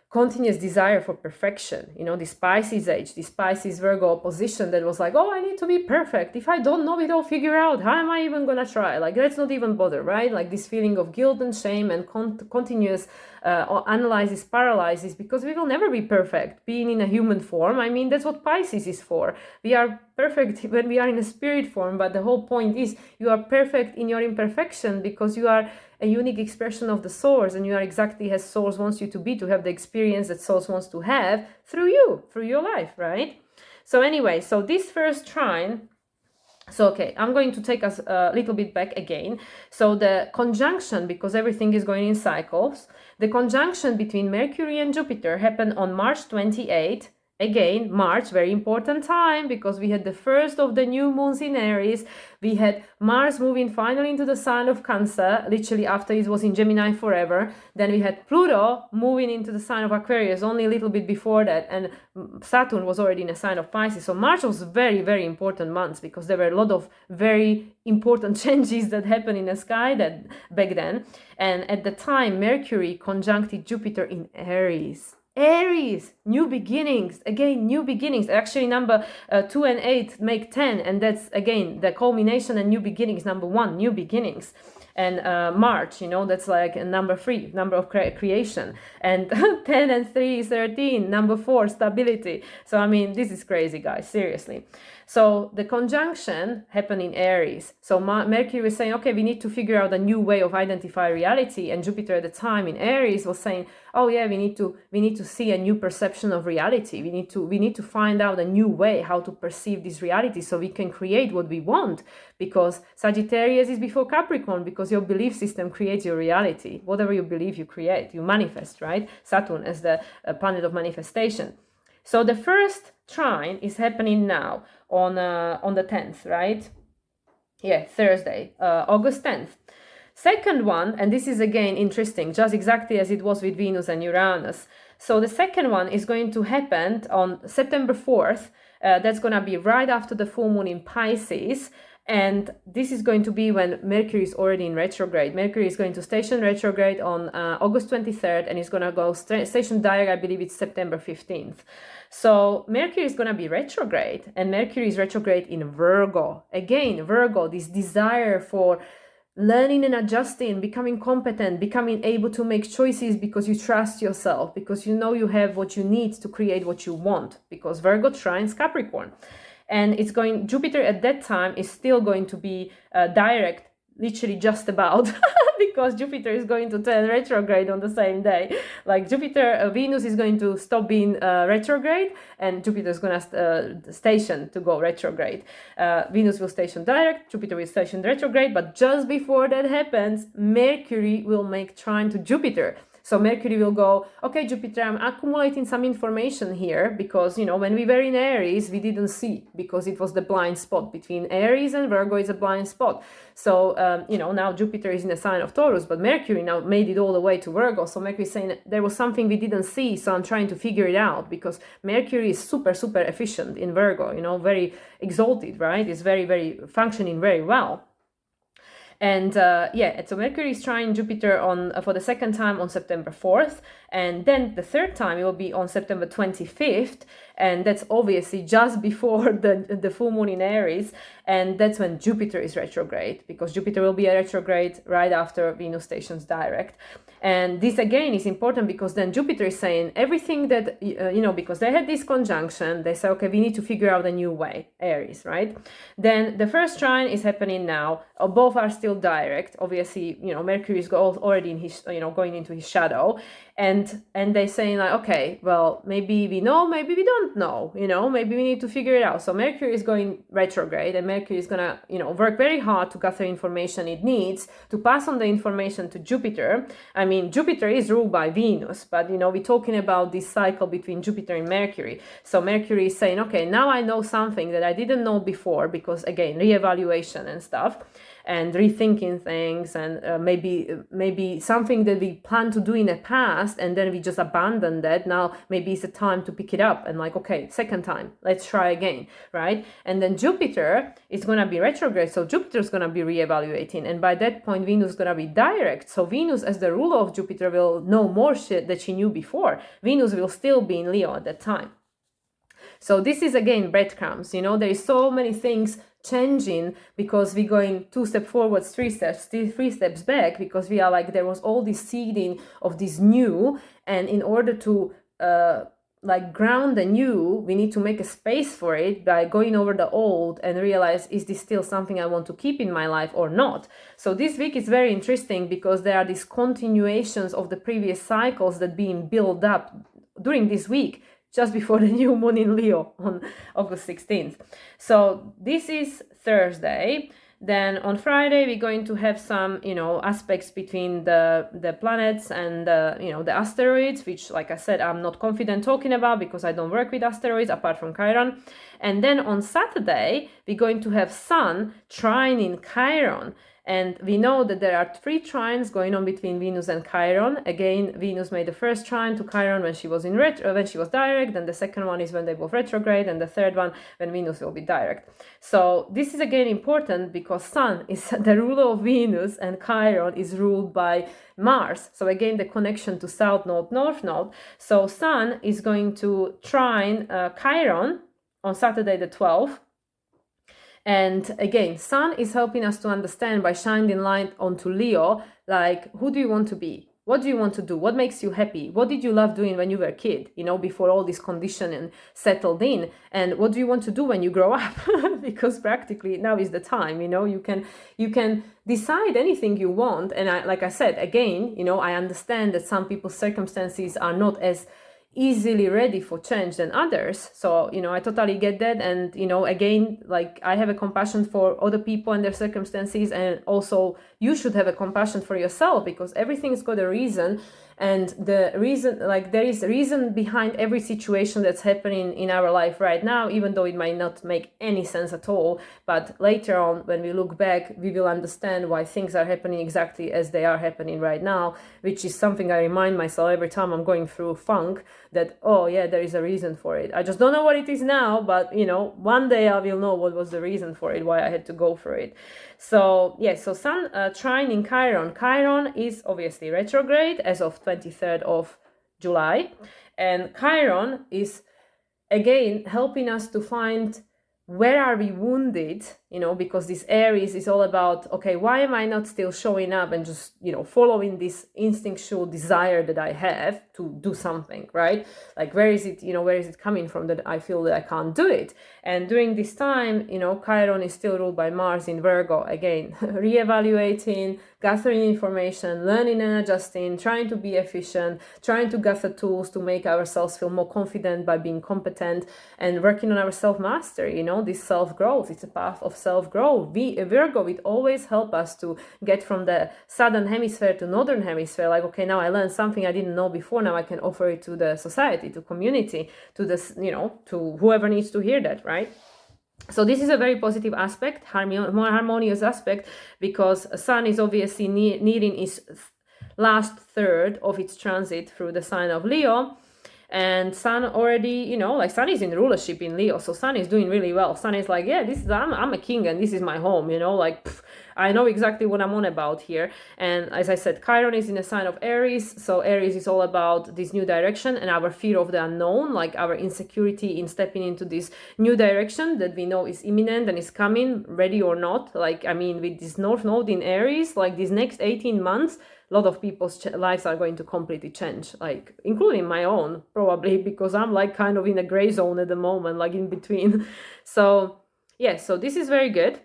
continuous desire for perfection, this Pisces age, this Pisces Virgo opposition that was like, oh, I need to be perfect. If I don't know it, I'll figure out. How am I even gonna try? Like, let's not even bother, right? Like this feeling of guilt and shame and continuous analysis paralysis, because we will never be perfect being in a human form. I mean, that's what Pisces is for. We are perfect when we are in a spirit form, but the whole point is you are perfect in your imperfection because you are a unique expression of the source, and you are exactly as source wants you to be, to have the experience that source wants to have through you, through your life, right? So anyway, so this first trine, so okay, I'm going to take us a little bit back again. So the conjunction, because everything is going in cycles, the conjunction between Mercury and Jupiter happened on March 28th. Again, March, very important time, because we had the first of the new moons in Aries. We had Mars moving finally into the sign of Cancer, literally after it was in Gemini forever. Then we had Pluto moving into the sign of Aquarius only a little bit before that. And Saturn was already in a sign of Pisces. So March was very, very important months because there were a lot of very important changes that happened in the sky back then. And at the time, Mercury conjuncted Jupiter in Aries. Aries, new beginnings, again, new beginnings. Actually, number 2 and 8 make 10, and that's, again, the culmination and new beginnings. Number 1, new beginnings. And March, that's like a number 3, number of creation. And 10 and 3 is 13, number 4, stability. So, I mean, this is crazy, guys, seriously. So the conjunction happened in Aries. So Mercury was saying, okay, we need to figure out a new way of identify reality. And Jupiter at the time in Aries was saying, oh yeah, we need to see a new perception of reality. We need to find out a new way how to perceive this reality so we can create what we want. Because Sagittarius is before Capricorn, because your belief system creates your reality. Whatever you believe, you create, you manifest, right? Saturn as the planet of manifestation. So the first trine is happening now on the 10th, right? Yeah, Thursday, August 10th. Second one, and this is again interesting, just exactly as it was with Venus and Uranus. So the second one is going to happen on September 4th. That's going to be right after the full moon in Pisces. And this is going to be when Mercury is already in retrograde. Mercury is going to station retrograde on August 23rd, and it's going to go station direct, I believe it's September 15th. So Mercury is going to be retrograde, and Mercury is retrograde in Virgo. Again, Virgo, this desire for learning and adjusting, becoming competent, becoming able to make choices because you trust yourself, because you know you have what you need to create what you want, because Virgo trines Capricorn. And Jupiter at that time is still going to be direct, literally just about, because Jupiter is going to turn retrograde on the same day. Like Venus is going to stop being retrograde, and Jupiter is going to station to go retrograde. Venus will station direct, Jupiter will station retrograde, but just before that happens, Mercury will make trine to Jupiter. So Mercury will go, okay, Jupiter, I'm accumulating some information here because, when we were in Aries, we didn't see because it was the blind spot. Between Aries and Virgo is a blind spot. So, now Jupiter is in a sign of Taurus, but Mercury now made it all the way to Virgo. So Mercury is saying there was something we didn't see, so I'm trying to figure it out, because Mercury is super, super efficient in Virgo, very exalted, right? It's very, very functioning very well. And so Mercury is trine Jupiter for the second time on September 4th, and then the third time it will be on September 25th, and that's obviously just before the full moon in Aries, and that's when Jupiter is retrograde, because Jupiter will be a retrograde right after Venus stations direct. And this again is important because then Jupiter is saying everything that, because they had this conjunction, they say, okay, we need to figure out a new way, Aries, right? Then the first trine is happening now. Both are still direct. Obviously, Mercury is already in his, going into his shadow. And they're saying like, okay, well, maybe we know, maybe we don't know, maybe we need to figure it out. So Mercury is going retrograde, and Mercury is going to, work very hard to gather information it needs to pass on the information to Jupiter. I mean, Jupiter is ruled by Venus, but we're talking about this cycle between Jupiter and Mercury. So Mercury is saying, okay, now I know something that I didn't know before, because again, reevaluation and stuff, and rethinking things, and maybe something that we planned to do in the past and then we just abandoned that. Now maybe it's a time to pick it up and like, okay, second time, let's try again, right? And then Jupiter is going to be retrograde, so Jupiter is going to be reevaluating, and by that point Venus is going to be direct. So Venus, as the ruler of Jupiter, will know more shit that she knew before. Venus will still be in Leo at that time. So this is again breadcrumbs. There is so many things changing, because we're going 2 steps forward, 3 steps back, because we are like, there was all this seeding of this new, and in order to ground the new, we need to make a space for it by going over the old and realize, is this still something I want to keep in my life or not? So this week is very interesting, because there are these continuations of the previous cycles that being built up during this week, just before the new moon in Leo on August 16th. So this is Thursday. Then on Friday, we're going to have some, aspects between the planets and, the asteroids, which, like I said, I'm not confident talking about because I don't work with asteroids apart from Chiron. And then on Saturday, we're going to have Sun trine in Chiron. And we know that there are 3 trines going on between Venus and Chiron. Again, Venus made the first trine to Chiron when she was when she was direct, and the second one is when they both retrograde, and the third one when Venus will be direct. So this is again important, because Sun is the ruler of Venus and Chiron is ruled by Mars. So again, the connection to South Node, North Node. So Sun is going to trine Chiron on Saturday the 12th. And again, Sun is helping us to understand by shining light onto Leo, like, who do you want to be? What do you want to do? What makes you happy? What did you love doing when you were a kid, before all this conditioning settled in? And what do you want to do when you grow up? Because practically now is the time, you can decide anything you want. And like I said, again, I understand that some people's circumstances are not as easily ready for change than others. So, I totally get that. And, again, like, I have a compassion for other people and their circumstances. And also you should have a compassion for yourself, because everything's got a reason. And the reason, like, there is a reason behind every situation that's happening in our life right now, even though it might not make any sense at all. But later on, when we look back, we will understand why things are happening exactly as they are happening right now, which is something I remind myself every time I'm going through funk, that, oh yeah, there is a reason for it. I just don't know what it is now, but one day I will know what was the reason for it, why I had to go for it. So yeah, so Sun trine in Chiron. Chiron is obviously retrograde as of 23rd of July, and Chiron is again helping us to find, where are we wounded, because this Aries is all about, okay, why am I not still showing up and just, following this instinctual desire that I have to do something, right? Like, where is it coming from that I feel that I can't do it? And during this time, Chiron is still ruled by Mars in Virgo, again, reevaluating, gathering information, learning and adjusting, trying to be efficient, trying to gather tools to make ourselves feel more confident by being competent, and working on our self-mastery, this self-growth. It's a path of self-growth. Virgo, it always help us to get from the southern hemisphere to northern hemisphere. Like, okay, now I learned something I didn't know before. Now I can offer it to the society, to community, to this, to whoever needs to hear that, right? So this is a very positive aspect, more harmonious aspect, because Sun is obviously nearing its last third of its transit through the sign of Leo. And Sun already, Sun is in rulership in Leo, so Sun is doing really well. Sun is like, yeah, I'm a king and this is my home, I know exactly what I'm on about here. And as I said, Chiron is in the sign of Aries, so Aries is all about this new direction and our fear of the unknown, like our insecurity in stepping into this new direction that we know is imminent and is coming, ready or not. Like, with this North Node in Aries, like these next 18 months, a lot of people's lives are going to completely change, like including my own, probably, because I'm like kind of in a gray zone at the moment, like in between. So yeah, so this is very good.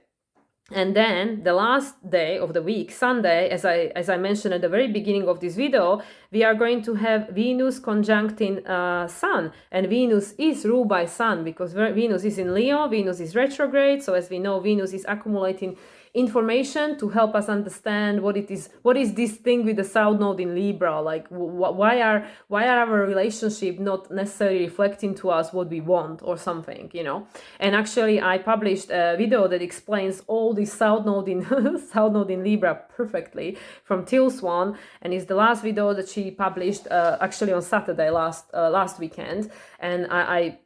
And then the last day of the week, Sunday, as I mentioned at the very beginning of this video, we are going to have Venus conjuncting Sun. And Venus is ruled by Sun, because Venus is in Leo, Venus is retrograde. So as we know, Venus is accumulating information to help us understand what is this thing with the South Node in Libra, like why are our relationship not necessarily reflecting to us what we want or something, you know. And actually I published a video that explains all this South Node in South Node in Libra perfectly from Teal Swan, and it's the last video that she published actually on Saturday last weekend, and I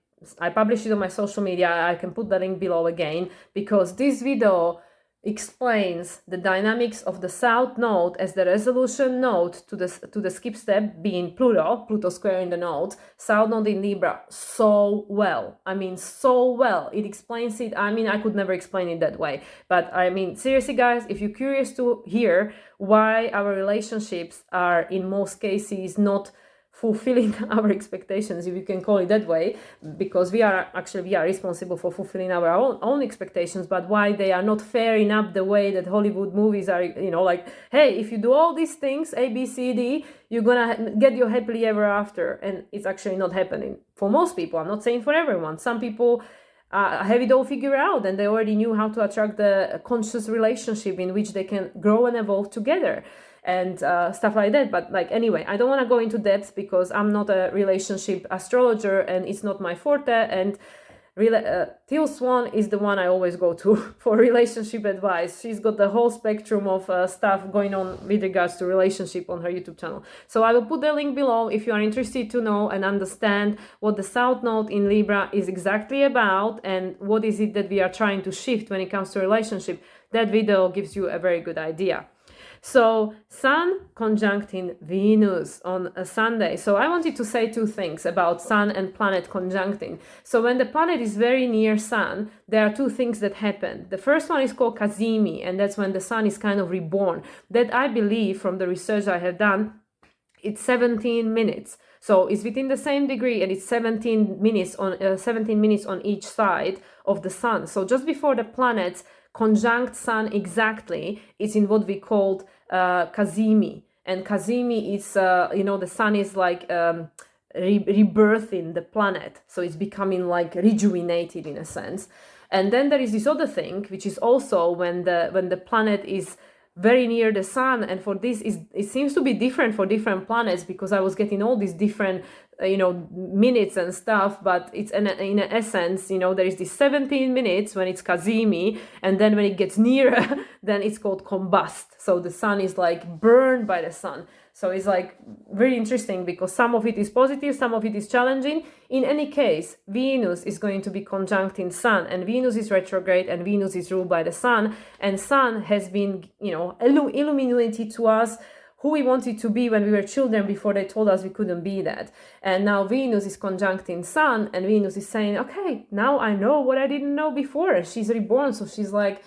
published it on my social media. I can put the link below again, because this video explains the dynamics of the South Node as the resolution node to the skip step, being Pluto square in the node, South Node in Libra, so well. I mean, so well. It explains it. I mean, I could never explain it that way. But I mean, seriously, guys, if you're curious to hear why our relationships are in most cases not fulfilling our expectations, if you can call it that way, because we are responsible for fulfilling our own expectations, but why they are not fair enough the way that Hollywood movies are, you know, like, hey, if you do all these things, A, B, C, D, you're gonna get your happily ever after. And it's actually not happening for most people. I'm not saying for everyone. Some people have it all figured out, and they already knew how to attract the conscious relationship in which they can grow and evolve together, and stuff like that. But like, anyway, I don't want to go into depth because I'm not a relationship astrologer and it's not my forte. And Teal Swan is the one I always go to for relationship advice. She's got the whole spectrum of stuff going on with regards to relationship on her YouTube channel. So I will put the link below if you are interested to know and understand what the South Node in Libra is exactly about and what is it that we are trying to shift when it comes to relationship. That video gives you a very good idea. So Sun conjuncting Venus on a Sunday. So I wanted to say two things about Sun and planet conjuncting. So when the planet is very near Sun, there are two things that happen. The first one is called Kazemi, and that's when the Sun is kind of reborn. That I believe, from the research I have done, it's 17 minutes. So it's within the same degree, and it's 17 minutes on each side of the Sun. So just before the planets conjunct Sun exactly, it's in what we called Kazemi. And Kazemi is, the Sun is like rebirthing the planet. So it's becoming like rejuvenated in a sense. And then there is this other thing, which is also when the planet is very near the Sun. And for this, it seems to be different for different planets, because I was getting all these different minutes and stuff, but it's in essence, there is this 17 minutes when it's Kazemi, and then when it gets nearer, then it's called combust. So the Sun is like burned by the Sun. So it's like very interesting, because some of it is positive, some of it is challenging. In any case, Venus is going to be conjuncting Sun, and Venus is retrograde, and Venus is ruled by the Sun, and Sun has been, illuminated to us who we wanted to be when we were children, before they told us we couldn't be that. And now Venus is conjuncting Sun, and Venus is saying, okay, now I know what I didn't know before. She's reborn, so she's like,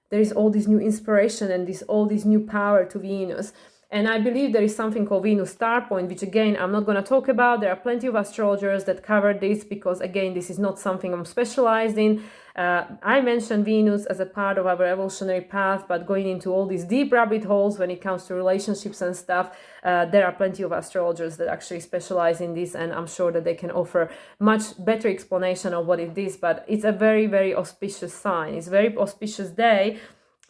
there is all this new inspiration and all this new power to Venus. And I believe there is something called Venus star point, which again, I'm not going to talk about. There are plenty of astrologers that cover this, because again, this is not something I'm specialized in. I mentioned Venus as a part of our evolutionary path, but going into all these deep rabbit holes when it comes to relationships and stuff, there are plenty of astrologers that actually specialize in this, and I'm sure that they can offer much better explanation of what it is. But it's a very, very auspicious sign. It's a very auspicious day,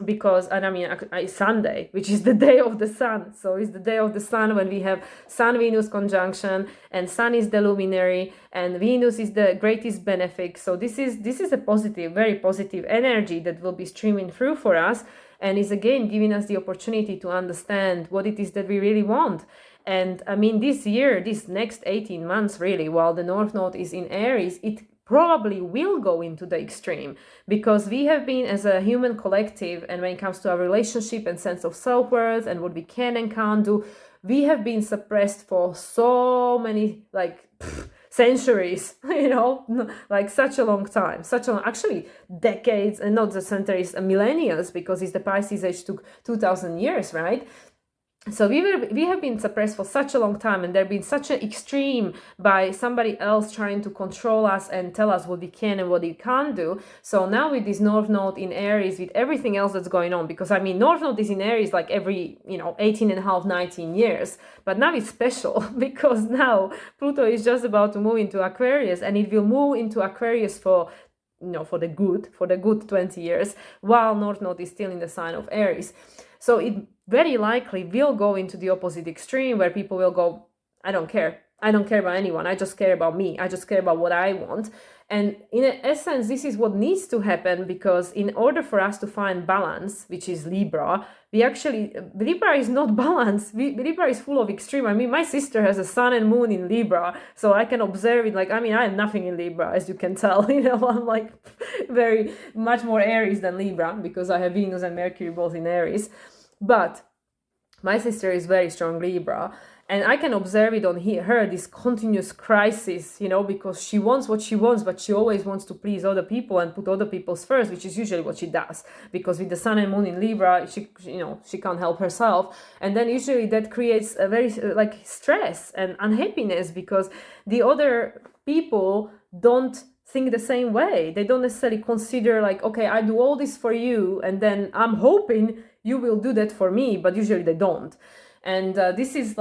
because, and I mean, it's Sunday, which is the day of the Sun. So it's the day of the Sun when we have Sun-Venus conjunction, and Sun is the luminary, and Venus is the greatest benefic. So this is a positive, very positive energy that will be streaming through for us, and is again giving us the opportunity to understand what it is that we really want. And I mean, this year, this next 18 months, really, while the North Node is in Aries, it probably will go into the extreme, because we have been, as a human collective, and when it comes to our relationship and sense of self-worth and what we can and can't do, we have been suppressed for so many centuries, like such a long time, actually decades, and not the centuries, millennia, because it's the Pisces age took 2000 years, right? So we have been suppressed for such a long time, and there have been such an extreme by somebody else trying to control us and tell us what we can and what we can't do. So now with this North Node in Aries, with everything else that's going on, because I mean, North Node is in Aries like every 18 and a half, 19 years, but now it's special because now Pluto is just about to move into Aquarius, and it will move into Aquarius for for the good 20 years, while North Node is still in the sign of Aries. So it very likely will go into the opposite extreme, where people will go, I don't care about anyone, I just care about me, I just care about what I want. And in essence, this is what needs to happen, because in order for us to find balance, which is Libra, Libra is not balanced. Libra is full of extreme. I mean, my sister has a sun and moon in Libra, so I can observe it. Like, I mean, I have nothing in Libra, as you can tell. I'm like very much more Aries than Libra, because I have Venus and Mercury both in Aries. But my sister is very strong Libra, and I can observe it on her, this continuous crisis, because she wants what she wants, but she always wants to please other people and put other people's first, which is usually what she does. Because with the sun and moon in Libra, she can't help herself. And then usually that creates a very stress and unhappiness, because the other people don't think the same way. They don't necessarily consider okay, I do all this for you, and then I'm hoping you will do that for me, but usually they don't. And this is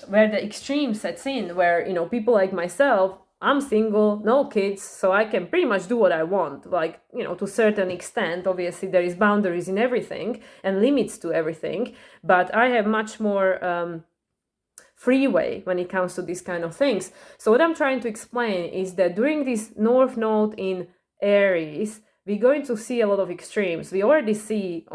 where the extreme sets in, where people like myself, I'm single, no kids, so I can pretty much do what I want, to a certain extent. Obviously there is boundaries in everything and limits to everything, but I have much more freeway when it comes to these kind of things. So what I'm trying to explain is that during this North Node in Aries, we're going to see a lot of extremes. We already see,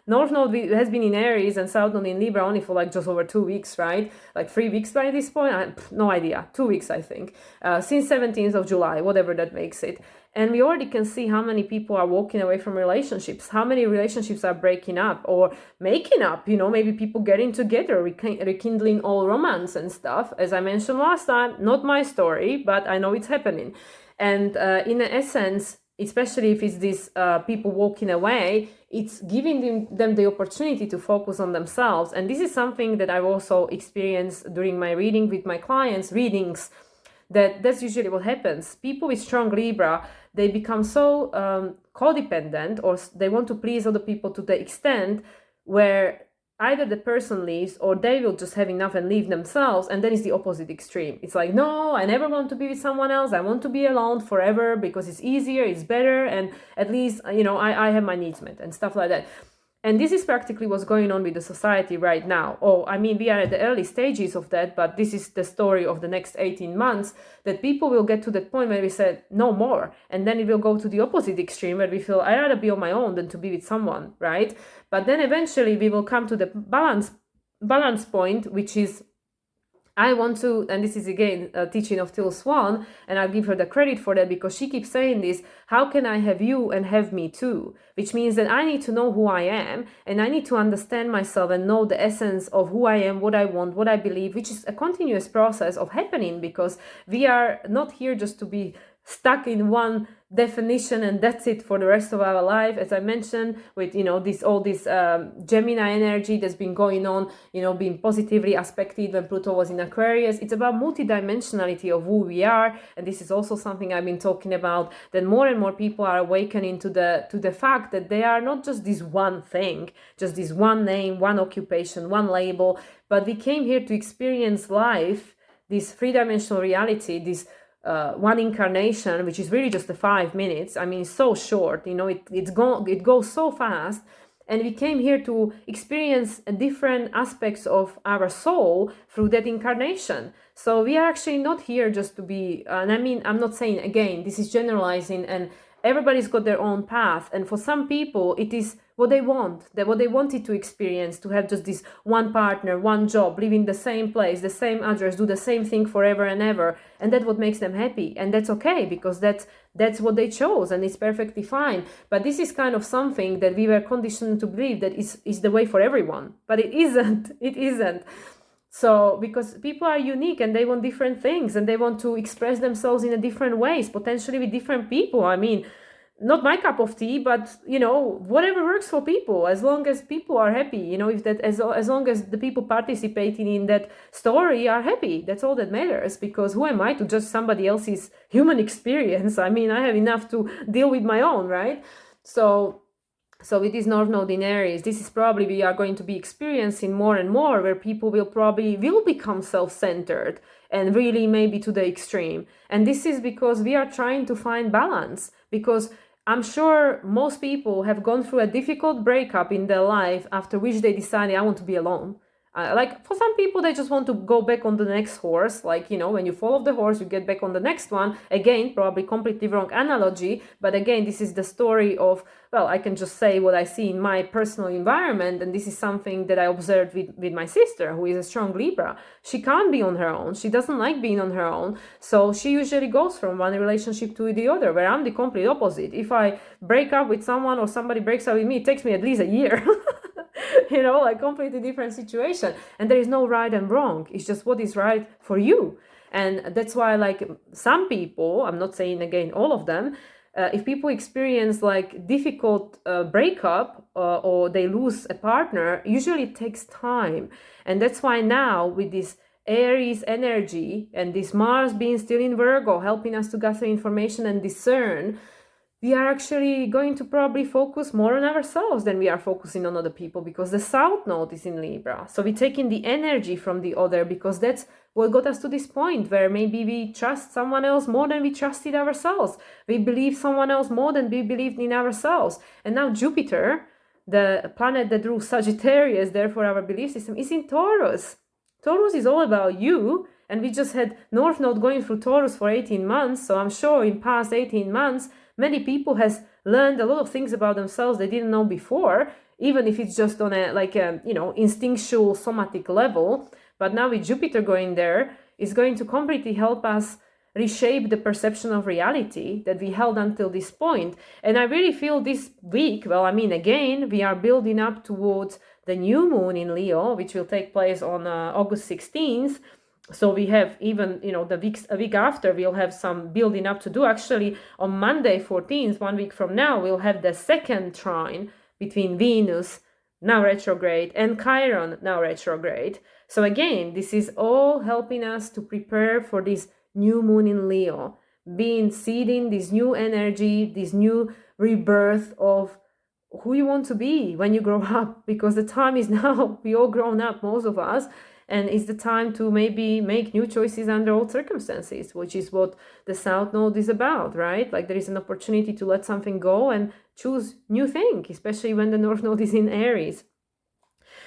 North Node has been in Aries and South Node in Libra only for just over 2 weeks, right? 3 weeks by this point, no idea, 2 weeks I think, since 17th of July, whatever that makes it. And we already can see how many people are walking away from relationships, how many relationships are breaking up or making up, maybe people getting together, rekindling all romance and stuff. As I mentioned last time, not my story, but I know it's happening. And in essence, especially if it's these people walking away, it's giving them the opportunity to focus on themselves. And this is something that I've also experienced during my reading with my clients, readings, that's usually what happens. People with strong Libra, they become so codependent, or they want to please other people to the extent where either the person leaves or they will just have enough and leave themselves, and then it's the opposite extreme. It's like, no, I never want to be with someone else. I want to be alone forever because it's easier, it's better, and at least, I have my needs met and stuff like that. And this is practically what's going on with the society right now. We are at the early stages of that, but this is the story of the next 18 months, that people will get to that point where we said, no more. And then it will go to the opposite extreme, where we feel, I'd rather be on my own than to be with someone, right? But then eventually we will come to the balance point, which is, I want to, and this is again a teaching of Till Swan, and I'll give her the credit for that, because she keeps saying this, how can I have you and have me too? Which means that I need to know who I am, and I need to understand myself and know the essence of who I am, what I want, what I believe, which is a continuous process of happening, because we are not here just to be stuck in one definition and that's it for the rest of our life. As I mentioned, with this Gemini energy that's been going on, being positively aspected when Pluto was in Aquarius. It's about multidimensionality of who we are, and this is also something I've been talking about, that more and more people are awakening to the fact that they are not just this one thing, just this one name, one occupation, one label, but we came here to experience life, this three-dimensional reality, this one incarnation, which is really just the 5 minutes. I mean, it's so short, it goes so fast, and we came here to experience different aspects of our soul through that incarnation. So we are actually not here just to be, and I'm not saying, again, this is generalizing, and everybody's got their own path, and for some people it is what they want, what they wanted to experience, to have just this one partner, one job, live in the same place, the same address, do the same thing forever and ever, and that's what makes them happy. And that's okay, because that's what they chose, and it's perfectly fine. But this is kind of something that we were conditioned to believe that is the way for everyone, but it isn't. So, because people are unique and they want different things, and they want to express themselves in a different ways, potentially with different people. I mean, not my cup of tea, but whatever works for people, as long as people are happy, if that, as long as the people participating in that story are happy, that's all that matters. Because who am I to judge somebody else's human experience? I mean, I have enough to deal with my own, right? So with this North Node in Aries, this is probably we are going to be experiencing more and more, where people will become self-centered, and really maybe to the extreme. And this is because we are trying to find balance, because I'm sure most people have gone through a difficult breakup in their life after which they decided, I want to be alone. Like for some people, they just want to go back on the next horse. Like, you know, when you fall off the horse, you get back on the next one. Again, probably completely wrong analogy. But again, this is the story of, well, I can just say what I see in my personal environment. And this is something that I observed with my sister, who is a strong Libra. She can't be on her own. She doesn't like being on her own. So she usually goes from one relationship to the other, where I'm the complete opposite. If I break up with someone or somebody breaks up with me, it takes me at least a year. You know, like completely different situation. And there is no right and wrong. It's just what is right for you. And that's why, like, some people, I'm not saying again all of them, if people experience like difficult breakup or they lose a partner, usually it takes time. And that's why now with this Aries energy and this Mars being still in Virgo, helping us to gather information and discern, we are actually going to probably focus more on ourselves than we are focusing on other people, because the South Node is in Libra. So we're taking the energy from the other, because that's what got us to this point where maybe we trust someone else more than we trusted ourselves. We believe someone else more than we believed in ourselves. And now Jupiter, the planet that rules Sagittarius, therefore our belief system, is in Taurus. Taurus is all about you. And we just had North Node going through Taurus for 18 months. So I'm sure in past 18 months, many people has learned a lot of things about themselves they didn't know before, even if it's just on a like a, you know, instinctual somatic level. But now with Jupiter going there, is going to completely help us reshape the perception of reality that we held until this point. And I really feel this week, well, I mean, again, we are building up towards the new moon in Leo, which will take place on August 16th. So we have even, you know, a week after, we'll have some building up to do. Actually, on Monday, 14th, 1 week from now, we'll have the second trine between Venus, now retrograde, and Chiron, now retrograde. So again, this is all helping us to prepare for this new moon in Leo, seeding this new energy, this new rebirth of who you want to be when you grow up, because the time is now. We all grown up, most of us. And it's the time to maybe make new choices under all circumstances, which is what the South Node is about, right? Like there is an opportunity to let something go and choose new thing, especially when the North Node is in Aries.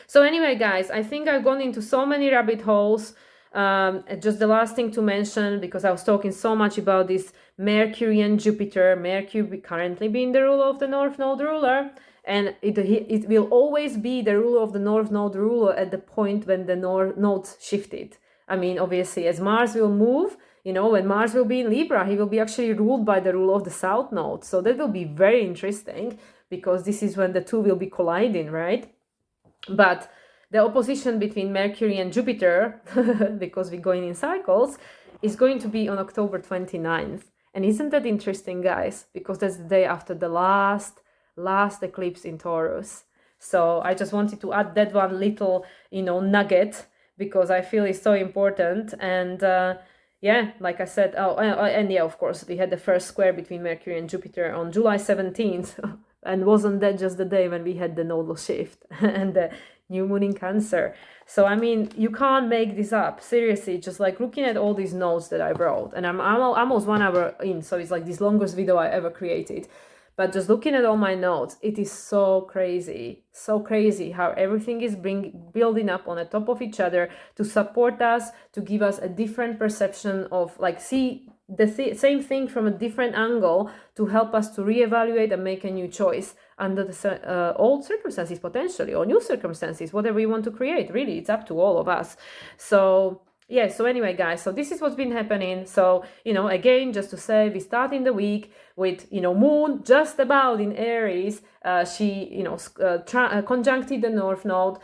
So anyway, guys, I think I've gone into so many rabbit holes. Just the last thing to mention, because I was talking so much about this Mercury and Jupiter, Mercury currently being the ruler of the North Node ruler. And it will always be the ruler of the North Node ruler at the point when the North Nodes shifted. I mean, obviously, as Mars will move, you know, when Mars will be in Libra, he will be actually ruled by the ruler of the South Node. So that will be very interesting, because this is when the two will be colliding, right? But the opposition between Mercury and Jupiter, because we're going in cycles, is going to be on October 29th. And isn't that interesting, guys? Because that's the day after the last eclipse in Taurus. So I just wanted to add that one little, you know, nugget, because I feel it's so important. And yeah, like I said, and yeah, of course, we had the first square between Mercury and Jupiter on July 17th. And wasn't that just the day when we had the nodal shift and the new moon in Cancer? So I mean, you can't make this up. Seriously, just like looking at all these notes that I wrote, and I'm almost 1 hour in, so it's like this longest video I ever created. But just looking at all my notes, it is so crazy how everything is building up on the top of each other to support us, to give us a different perception of, like, see the same thing from a different angle, to help us to reevaluate and make a new choice under the old circumstances, potentially, or new circumstances, whatever we want to create. Really, it's up to all of us. So yeah, so anyway, guys, so this is what's been happening. So, you know, again, just to say, we start in the week with, you know, moon just about in Aries. She, you know, conjuncted the North Node,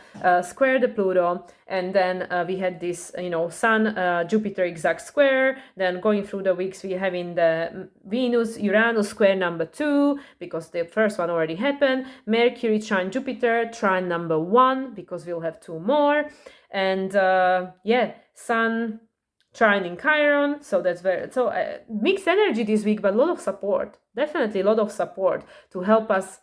squared the Pluto, and then we had this, you know, Sun, Jupiter exact square. Then going through the weeks, we having the Venus, Uranus square number 2, because the first one already happened. Mercury, trine Jupiter, trine number 1, because we'll have 2 more. And yeah, Sun trine in Chiron. So that's mixed energy this week, but a lot of support. Definitely a lot of support to help us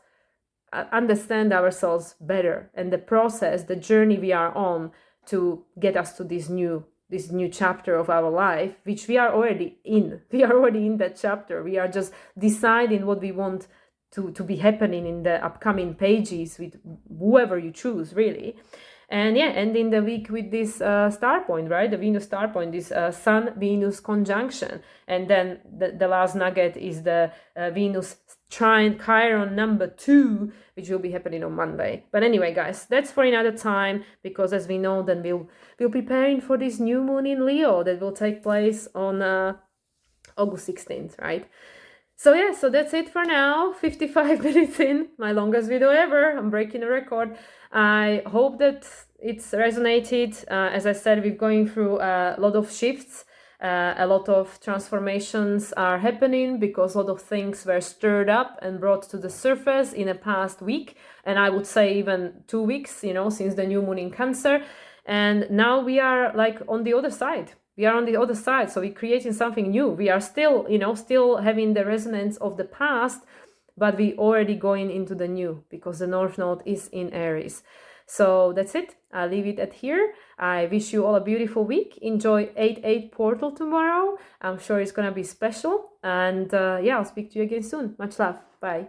understand ourselves better, and the process, the journey we are on to get us to this new this new chapter of our life, which we are already in. We are already in that chapter. We are just deciding what we want to be happening in the upcoming pages with whoever you choose, really. And yeah, ending the week with this star point, right? The Venus star point, this Sun-Venus conjunction. And then the last nugget is the Venus trine Chiron number 2, which will be happening on Monday. But anyway, guys, that's for another time, because as we know, then we'll preparing for this new moon in Leo that will take place on August 16th, right? So yeah, so that's it for now. 55 minutes in, my longest video ever. I'm breaking a record. I hope that it's resonated. As I said, we're going through a lot of shifts. A lot of transformations are happening because a lot of things were stirred up and brought to the surface in the past week. And I would say even 2 weeks, you know, since the new moon in Cancer. And now we are like on the other side. We are on the other side, so we're creating something new. We are still, you know, still having the resonance of the past, but we already going into the new because the North Node is in Aries. So that's it. I'll leave it at here. I wish you all a beautiful week. Enjoy 8/8 portal tomorrow. I'm sure it's gonna be special. And yeah, I'll speak to you again soon. Much love. Bye.